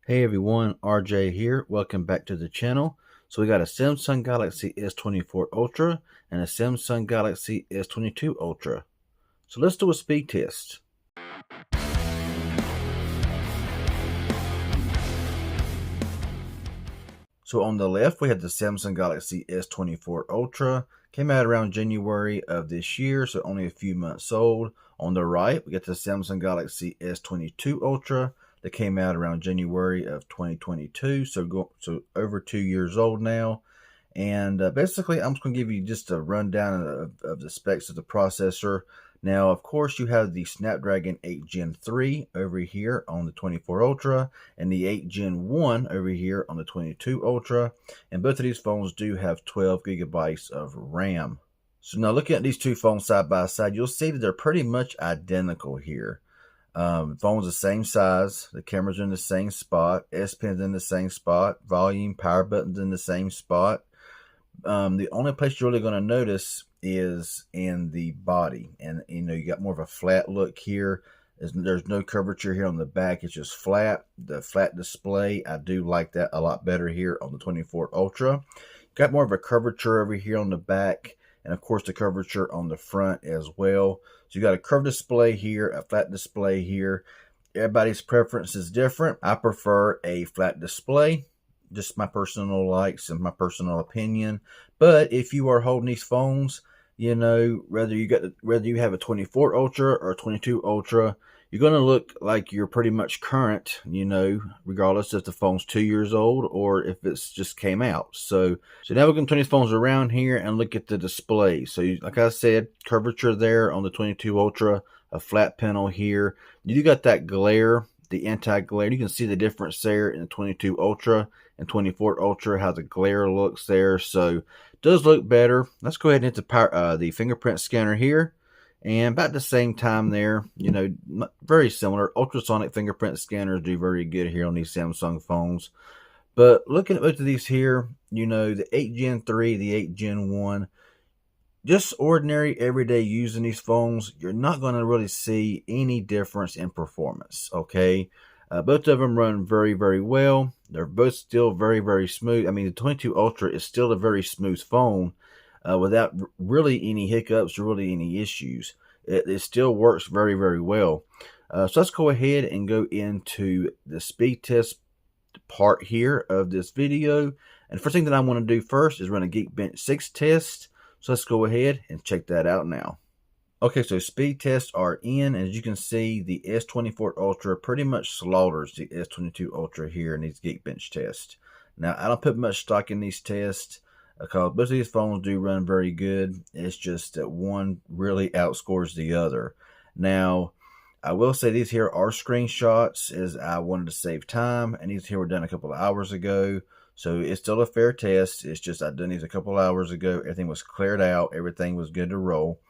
Hey everyone, RJ here. Welcome back to the channel. So we got a Samsung Galaxy S24 Ultra and a Samsung Galaxy S22 Ultra. So let's do a speed test. So on the left, we have the Samsung Galaxy S24 Ultra. Came out around January of this year, so only a few months old. On the right, we got the Samsung Galaxy S22 Ultra that came out around January of 2022, so over 2 years old now. And basically, I'm just going to give you just a rundown of the specs of the processor. Now, of course, you have the Snapdragon 8 Gen 3 over here on the 24 Ultra and the 8 Gen 1 over here on the 22 Ultra. And both of these phones do have 12 gigabytes of RAM. So now looking at these two phones side by side, you'll see that they're pretty much identical here. Phone's the same size, the cameras are in the same spot, S Pen's in the same spot, volume, power buttons in the same spot. The only place you're really going to notice is in the body, and you got more of a flat look here. There's no curvature here on the back, it's just flat. The flat display, I do like that a lot better here on the 24 Ultra. Got more of a curvature over here on the back, and of course the curvature on the front as well. So you got a curved display here, a flat display here. Everybody's preference is different. I prefer a flat display, just my personal likes and my personal opinion. But if you are holding these phones, whether you have a 24 Ultra or a 22 Ultra, you're going to look like you're pretty much current, regardless if the phone's 2 years old or if it's just came out. So now we're going to turn these phones around here and look at the display. So like I said, curvature there on the 22 Ultra, a flat panel here. You got that glare, the anti-glare. You can see the difference there in the 22 Ultra and 24 Ultra, how the glare looks there. So it does look better. Let's go ahead and hit the fingerprint scanner here. And about the same time there, very similar. Ultrasonic fingerprint scanners do very good here on these Samsung phones. But looking at both of these here, the 8 Gen 3, the 8 Gen 1, just ordinary everyday using these phones, you're not going to really see any difference in performance, okay? Both of them run very, very well. They're both still very, very smooth. I mean, the 22 Ultra is still a very smooth phone without really any hiccups or really any issues. It still works very, very well. So let's go ahead and go into the speed test part here of this video. And the first thing that I want to do first is run a Geekbench 6 test. So let's go ahead and check that out now. Okay, so speed tests are in. As you can see, the S24 Ultra pretty much slaughters the S22 Ultra here in these Geekbench tests. Now, I don't put much stock in these tests because both of these phones do run very good. It's just that one really outscores the other. Now, I will say these here are screenshots as I wanted to save time, and these here were done a couple of hours ago. So it's still a fair test. It's just I've done these a couple hours ago. Everything was cleared out. Everything was good to roll.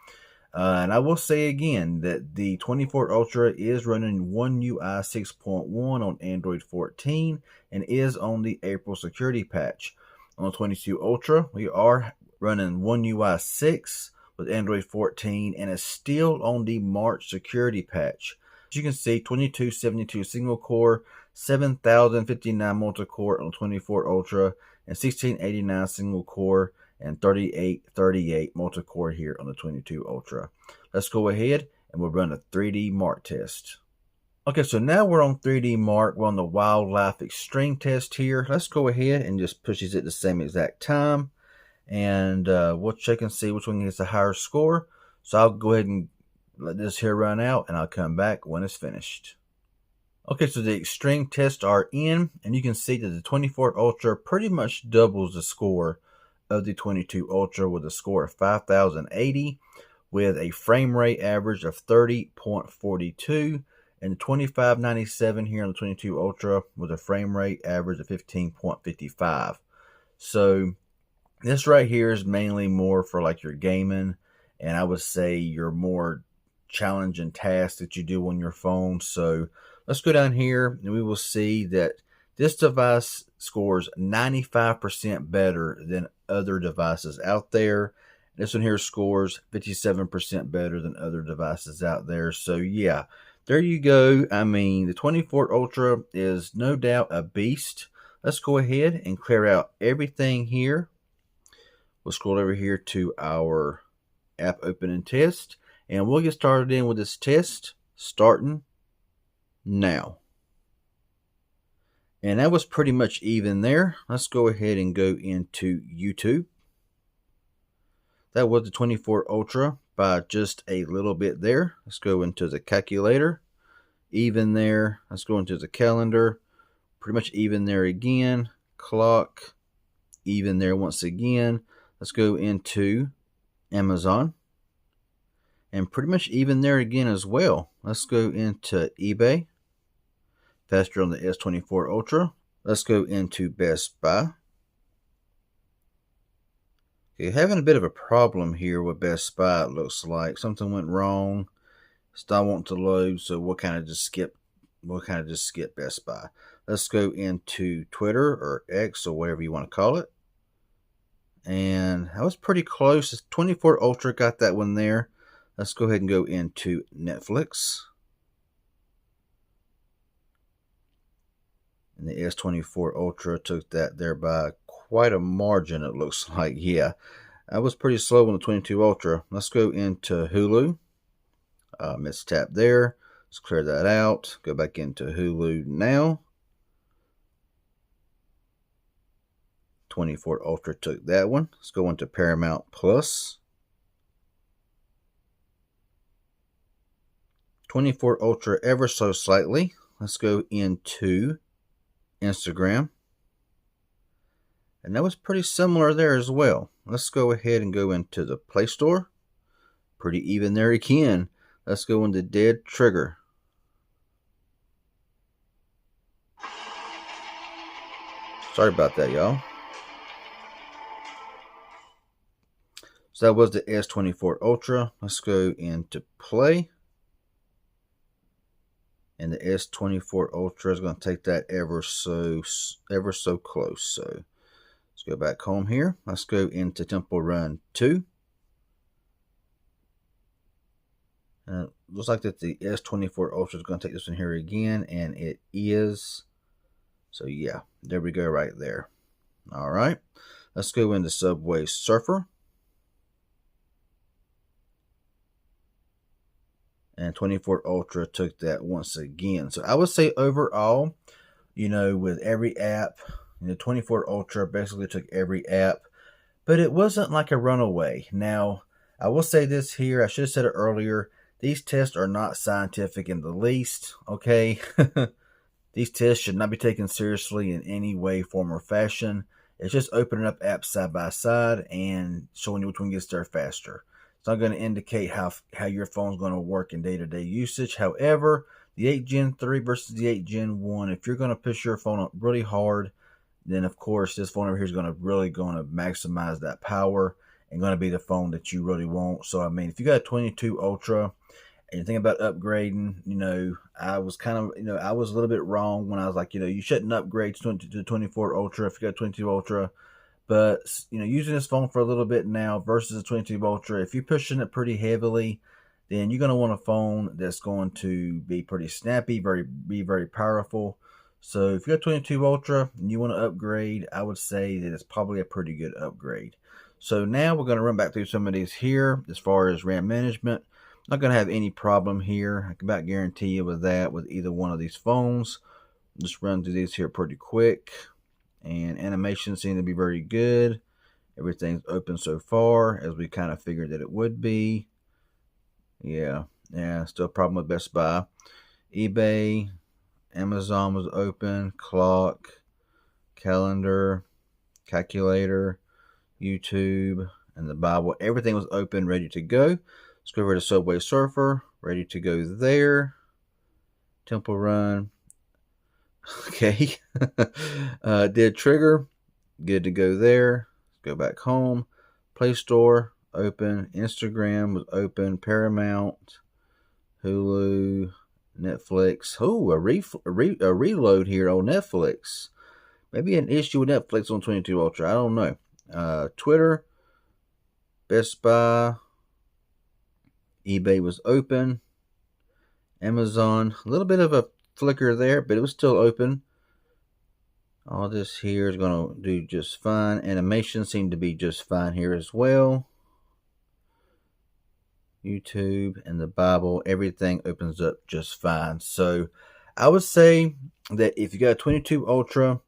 And I will say again that the 24 Ultra is running One UI 6.1 on Android 14 and is on the April security patch. On the 22 Ultra, we are running One UI 6 with Android 14 and is still on the March security patch. As you can see, 2272 single core, 7059 multi-core on 24 Ultra, and 1689 single core and 3838 multi-core here on the 22 Ultra. Let's go ahead and we'll run a 3D Mark test. Okay, so now we're on 3D Mark. We're on the Wildlife Extreme test here. Let's go ahead and just push these at the same exact time. And we'll check and see which one gets a higher score. So I'll go ahead and let this here run out and I'll come back when it's finished. Okay, so the extreme tests are in, and you can see that the 24 Ultra pretty much doubles the score of the 22 Ultra with a score of 5080 with a frame rate average of 30.42 and 2597 here on the 22 Ultra with a frame rate average of 15.55. So this right here is mainly more for like your gaming, and I would say your more challenging tasks that you do on your phone. So let's go down here and we will see that this device scores 95% better than other devices out there. This one here scores 57% better than other devices out there. So yeah, there you go. I mean, the 24 Ultra is no doubt a beast. Let's go ahead and clear out everything here. We'll scroll over here to our app open and test, and we'll get started in with this test starting now. And that was pretty much even there. Let's go ahead and go into YouTube. That was the 24 Ultra by just a little bit there. Let's go into the calculator. Even there. Let's go into the calendar. Pretty much even there again. Clock. Even there once again. Let's go into Amazon. And pretty much even there again as well. Let's go into eBay. Faster on the S24 Ultra. Let's go into Best Buy. Okay, having a bit of a problem here with Best Buy, it looks like. Something went wrong. Still want to load, so we'll kind of just skip Best Buy. Let's go into Twitter or X or whatever you want to call it. And that was pretty close. 24 Ultra got that one there. Let's go ahead and go into Netflix. And the S24 Ultra took that there by quite a margin, it looks like. Yeah, that was pretty slow on the 22 Ultra. Let's go into Hulu. Mistap there. Let's clear that out. Go back into Hulu now. 24 Ultra took that one. Let's go into Paramount Plus. 24 Ultra ever so slightly. Let's go into Instagram. And that was pretty similar there as well. Let's go ahead and go into the Play Store. Pretty even there again. Let's go into Dead Trigger. Sorry about that, y'all. So that was the S24 Ultra. Let's go into Play. And the S24 Ultra is going to take that ever so close. So let's go back home here. Let's go into Temple Run 2. And it looks like that the S24 Ultra is going to take this one here again, and it is. So yeah, there we go right there. All right, let's go into Subway Surfer. And 24 Ultra took that once again. So I would say overall, with every app, the 24 Ultra basically took every app, but it wasn't like a runaway. Now, I will say this here. I should have said it earlier. These tests are not scientific in the least, okay? These tests should not be taken seriously in any way, form, or fashion. It's just opening up apps side by side and showing you which one gets there faster. It's not going to indicate how your phone's going to work in day-to-day usage. However, the 8 Gen 3 versus the 8 Gen 1, if you're going to push your phone up really hard, then of course this phone over here is going to maximize that power and going to be the phone that you really want. So I mean, if you got a 22 Ultra and you think about upgrading, I was I was a little bit wrong when I was like, you shouldn't upgrade to 24 Ultra if you got 22 Ultra. But, using this phone for a little bit now versus the 22 Ultra, if you're pushing it pretty heavily, then you're going to want a phone that's going to be pretty snappy, be very powerful. So if you got 22 Ultra and you want to upgrade, I would say that it's probably a pretty good upgrade. So now we're going to run back through some of these here as far as RAM management. Not going to have any problem here. I can about guarantee you with that with either one of these phones. Just run through these here pretty quick. And animation seems to be very good. Everything's open so far, as we kind of figured that it would be. Yeah, still a problem with Best Buy. eBay, Amazon was open, clock, calendar, calculator, YouTube, and the Bible. Everything was open, ready to go. Let's go over to Subway Surfer, ready to go there. Temple Run. Okay. Dead Trigger, good to go there. Let's go back home. Play Store, open. Instagram was open. Paramount, Hulu, Netflix. Oh, a reload here on Netflix. Maybe an issue with Netflix on 22 Ultra. I don't know. Twitter, Best Buy, eBay was open. Amazon. A little bit of a flicker there, but it was still open. All this here is going to do just fine. Animation seemed to be just fine here as well. YouTube and the Bible, everything opens up just fine. So I would say that if you got a 22 Ultra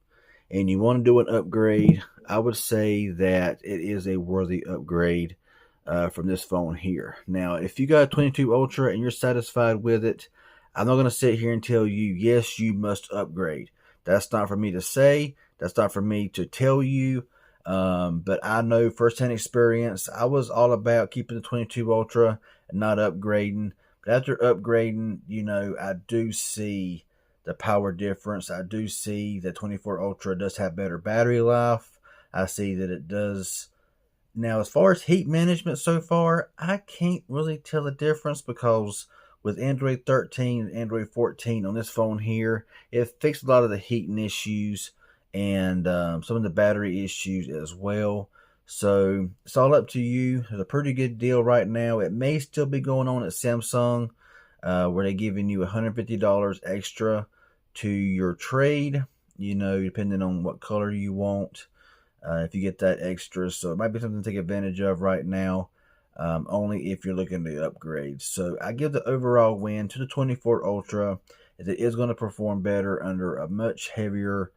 and you want to do an upgrade, I would say that it is a worthy upgrade from this phone here. Now, if you got a 22 Ultra and you're satisfied with it, I'm not going to sit here and tell you, yes, you must upgrade. That's not for me to say. That's not for me to tell you. But I know firsthand experience, I was all about keeping the 22 Ultra and not upgrading. But after upgrading, I do see the power difference. I do see that 24 Ultra does have better battery life. I see that it does. Now, as far as heat management so far, I can't really tell the difference because with Android 13 and Android 14 on this phone here, it fixed a lot of the heating issues and some of the battery issues as well. So it's all up to you. There's a pretty good deal right now. It may still be going on at Samsung where they're giving you $150 extra to your trade, depending on what color you want. If you get that extra. So it might be something to take advantage of right now, only if you're looking to upgrade. So I give the overall win to the 24 Ultra, as it is going to perform better under a much heavier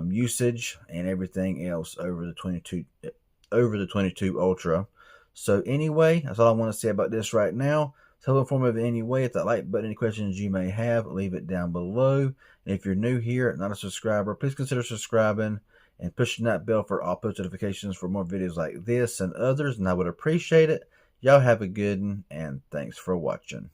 usage and everything else over the 22 Ultra. So anyway, that's all I want to say about this right now. So informative in any way. Hit that like button. Any questions you may have, leave it down below. And if you're new here, not a subscriber, please consider subscribing and pushing that bell for all post notifications for more videos like this and others, and I would appreciate it. Y'all have a good one, and thanks for watching.